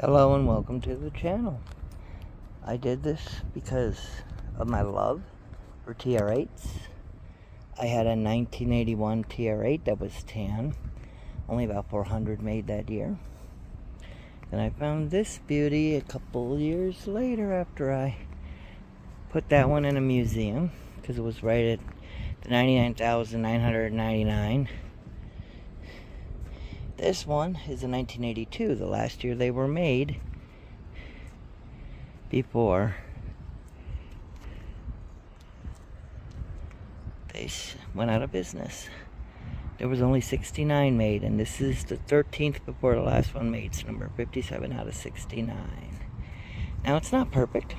Hello and welcome to the channel. I did this because of my love for TR8s. I had a 1981 TR8 that was tan. Only about 400 made that year. And I found this beauty a couple years later after I put that one in a museum because it was right at the $99,999. This one is a 1982, the last year they were made before they went out of business. There was only 69 made, and this is the 13th before the last one made, so number 57 out of 69. Now, it's not perfect.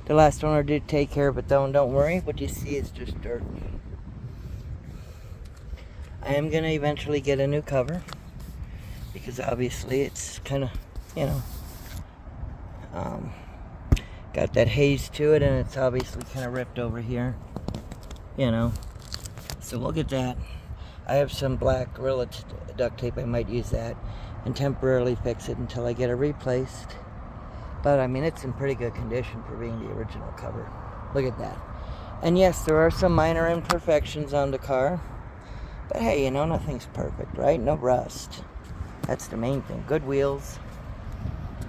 The last owner did take care of it, though, and don't worry, what you see is just dirt. I am going to eventually get a new cover, because obviously it's kind of, got that haze to it, and it's obviously kind of ripped over here, so we'll get that. I have some black Gorilla duct tape. I might use that and temporarily fix it until I get it replaced. But I mean, it's in pretty good condition for being the original cover. Look at that. And yes, there are some minor imperfections on the car, but hey, nothing's perfect, right? No rust. That's the main thing. Good wheels,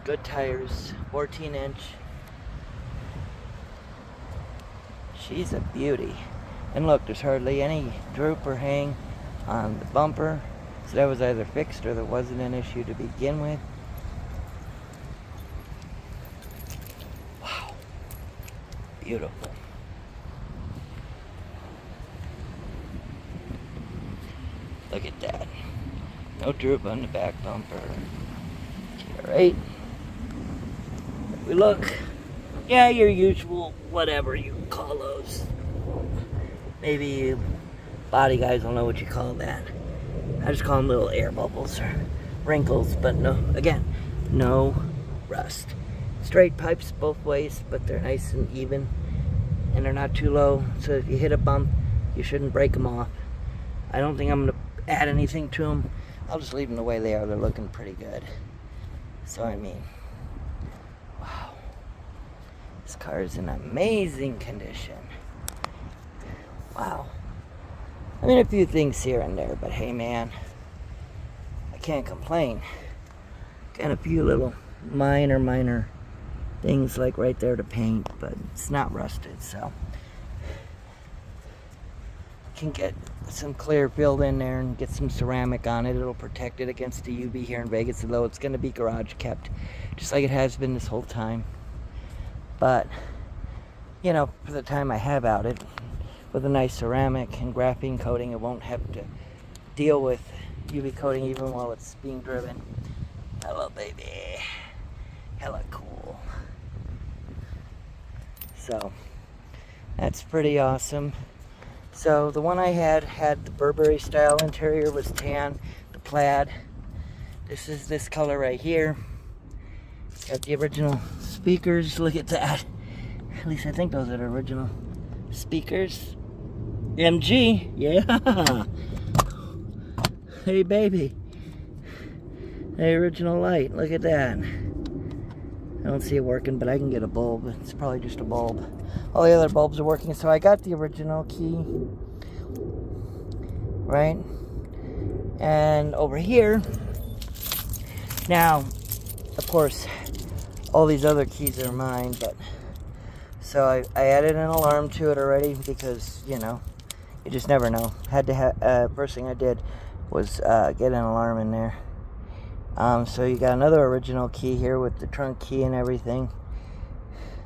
good tires, 14-inch. She's a beauty. And look, there's hardly any droop or hang on the bumper. So that was either fixed or there wasn't an issue to begin with. Wow. Beautiful. Look at that. No droop on the back bumper. TR8. We look. Yeah, your usual, whatever you call those. Maybe you body guys don't know what you call that. I just call them little air bubbles or wrinkles, but no, again, no rust. Straight pipes both ways, but they're nice and even, and they're not too low, so if you hit a bump, you shouldn't break them off. I don't think I'm going to add anything to them. I'll just leave them the way they are. They're looking pretty good. So, I mean, wow. This car is in amazing condition. Wow. I mean, a few things here and there, but hey, man, I can't complain. Got a few little minor things like right there to paint, but it's not rusted, so can get some clear filled in there and get some ceramic on it. It'll protect it against the UV here in Vegas, although it's going to be garage kept, just like it has been this whole time. But, for the time I have out it, with a nice ceramic and graphene coating, it won't have to deal with UV coating even while it's being driven. Hello, baby. Hella cool. So, that's pretty awesome. So, the one I had the Burberry style interior, was tan, the plaid. This is this color right here. Got the original speakers, look at that. At least I think those are the original speakers. MG, yeah. Hey, baby. The original light, look at that. I don't see it working, but I can get a bulb. It's probably just a bulb. All the other bulbs are working, so I got the original key, right? And over here, now, of course, all these other keys are mine, but so I added an alarm to it already because, you just never know. Had to have, first thing I did was get an alarm in there. So you got another original key here with the trunk key and everything.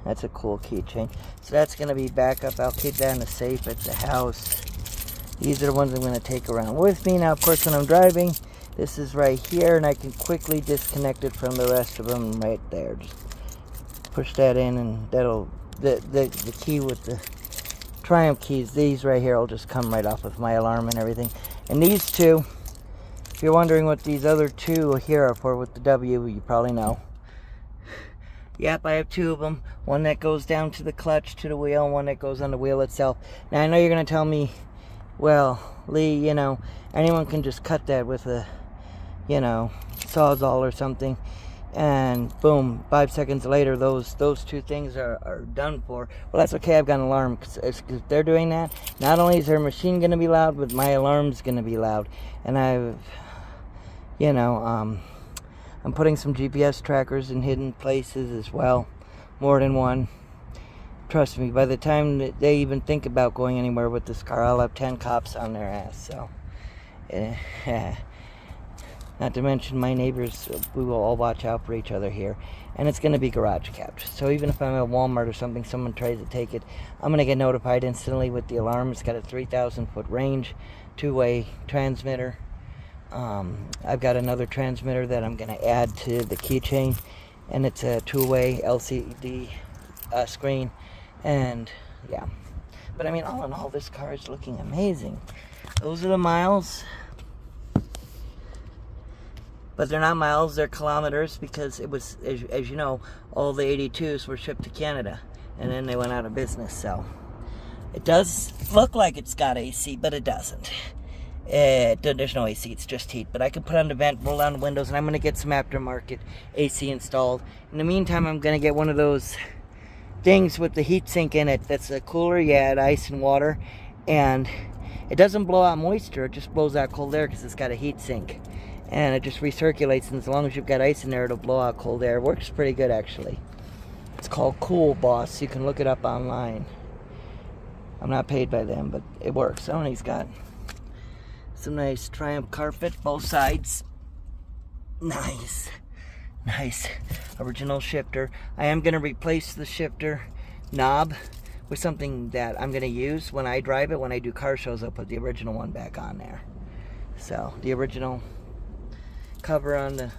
That's a cool keychain. So that's going to be backup. I'll keep that in the safe at the house. These are the ones I'm going to take around with me. Now, of course, when I'm driving, this is right here, and I can quickly disconnect it from the rest of them right there. Just push that in, and that'll the key with the Triumph keys, these right here will just come right off with my alarm and everything. And these two, if you're wondering what these other two here are for with the W, you probably know. Yep, I have two of them. One that goes down to the clutch, to the wheel, and one that goes on the wheel itself. Now, I know you're going to tell me, well, Lee, anyone can just cut that with a, Sawzall or something. and boom, 5 seconds later, those two things are done for. Well, that's okay. I've got an alarm, because if they're doing that, not only is their machine going to be loud, but my alarm's going to be loud. And I've, you know, I'm putting some GPS trackers in hidden places as well, more than one. Trust me, by the time that they even think about going anywhere with this car, I'll have 10 cops on their ass. So, not to mention my neighbors, we will all watch out for each other here. And it's going to be garage kept. So even if I'm at Walmart or something, someone tries to take it, I'm going to get notified instantly with the alarm. It's got a 3,000 foot range, 2-way transmitter. I've got another transmitter that I'm going to add to the keychain. And it's a 2-way LCD screen. And yeah. But I mean, all in all, this car is looking amazing. Those are the miles. But they're not miles, they're kilometers, because it was, as you know, all the 82s were shipped to Canada, and then they went out of business. So it does look like it's got AC, but it doesn't. There's no AC, it's just heat. But I can put on the vent, roll down the windows, and I'm going to get some aftermarket AC installed. In the meantime, I'm going to get one of those things with the heat sink in it. That's a cooler, yeah, it ice and water, and it doesn't blow out moisture, it just blows out cold air because it's got a heat sink. And it just recirculates, and as long as you've got ice in there, it'll blow out cold air. It works pretty good, actually. It's called Cool Boss. You can look it up online. I'm not paid by them, but it works. Oh, and he's got some nice Triumph carpet, both sides. Nice. Nice. Original shifter. I am going to replace the shifter knob with something that I'm going to use when I drive it. When I do car shows, I'll put the original one back on there. So, the original cover on the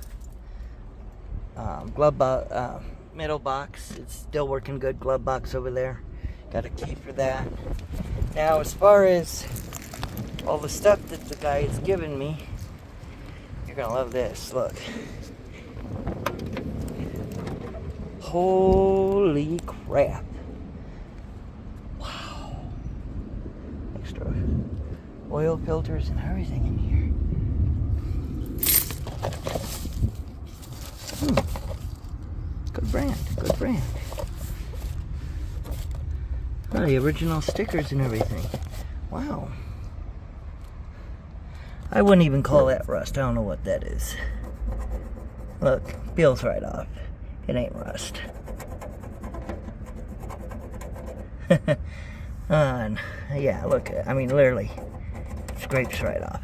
middle box, it's still working good. Glove box over there, got a key for that. Now, as far as all the stuff that the guy has given me, you're gonna love this. Look, holy crap, wow, extra oil filters and everything in here. Good brand, good brand. Oh, the original stickers and everything. Wow. I wouldn't even call that rust. I don't know what that is. Look, peels right off. It ain't rust. And yeah, look, I mean, literally, scrapes right off.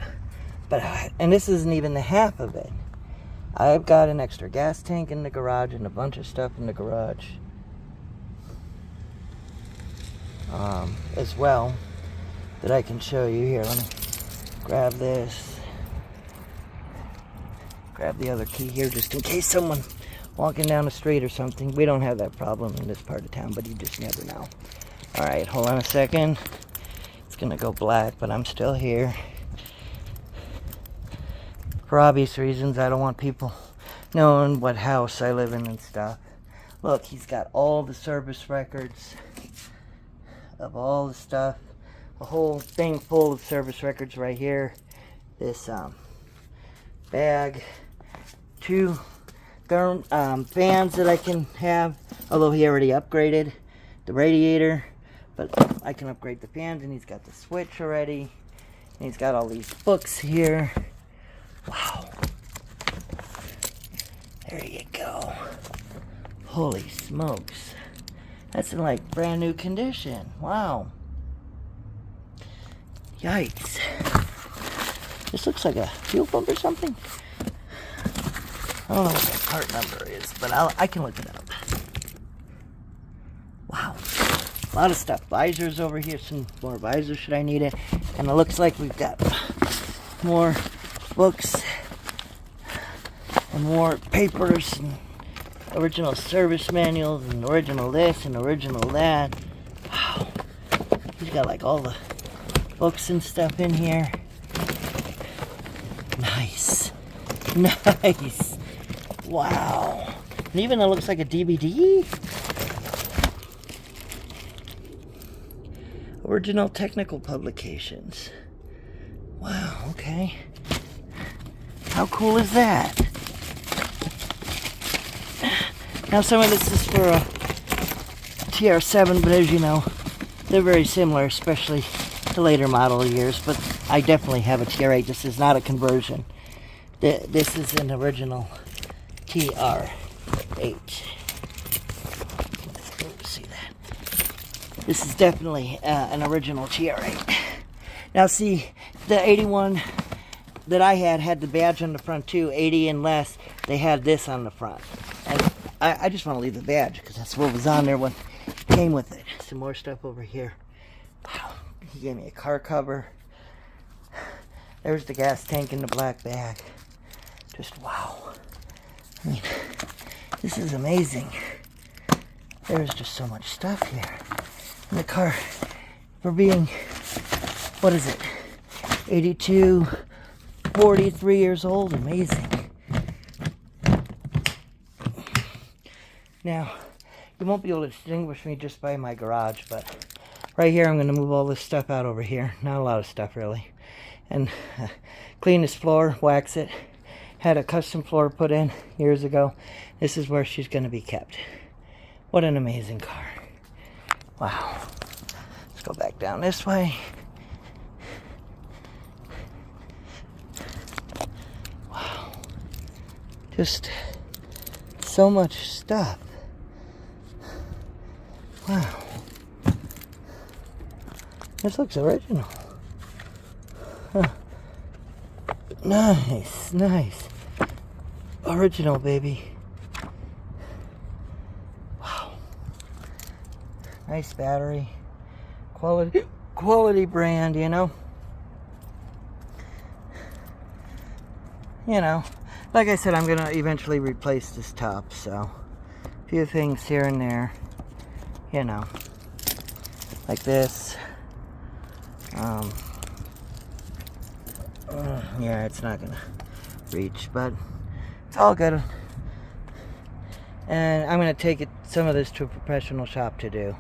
But, and this isn't even the half of it. I've got an extra gas tank in the garage and a bunch of stuff in the garage as well that I can show you here. Let me grab this. Grab the other key here just in case someone walking down the street or something. We don't have that problem in this part of town, but you just never know. Alright, hold on a second. It's gonna go black, but I'm still here. For obvious reasons, I don't want people knowing what house I live in and stuff. Look, he's got all the service records of all the stuff. A whole thing full of service records right here. This bag. 2 fans that I can have, although he already upgraded the radiator. But I can upgrade the fans, and he's got the switch already. And he's got all these books here. Wow. There you go. Holy smokes. That's in like brand new condition. Wow. Yikes. This looks like a fuel pump or something. I don't know what that part number is, but I can look it up. Wow. A lot of stuff. Visors over here. Some more visors should I need it. And it looks like we've got more books and more papers and original service manuals and original this and original that. Wow. He's got like all the books and stuff in here. Nice. Nice. Wow. And even it looks like a DVD. Original technical publications. Wow, okay. How cool is that? Now some of this is for a TR7, but as you know, they're very similar, especially to later model years. But I definitely have a TR8. This is not a conversion. This is an original TR8. See that? This is definitely an original TR8. Now see, the 81 that I had the badge on the front too. 80 and less, they had this on the front. And I just want to leave the badge because that's what was on there when it came with it. Some more stuff over here. Wow. He gave me a car cover. There's the gas tank in the black bag. Just wow. I mean, this is amazing. There's just so much stuff here. And the car, for being, what is it, 82, 43 years old, amazing. Now, you won't be able to distinguish me just by my garage, but right here I'm going to move all this stuff out over here. Not a lot of stuff really. And clean this floor, wax it. Had a custom floor put in years ago. This is where she's going to be kept. What an amazing car. Wow. Let's go back down this way. Wow. Just so much stuff. Wow. This looks original. Huh. Nice, nice. Original, baby. Wow. Nice battery. Quality brand, you know. You know, like I said, I'm going to eventually replace this top, so a few things here and there, you know, like this. Yeah, it's not gonna reach, but it's all good. And I'm gonna take some of this to a professional shop to do.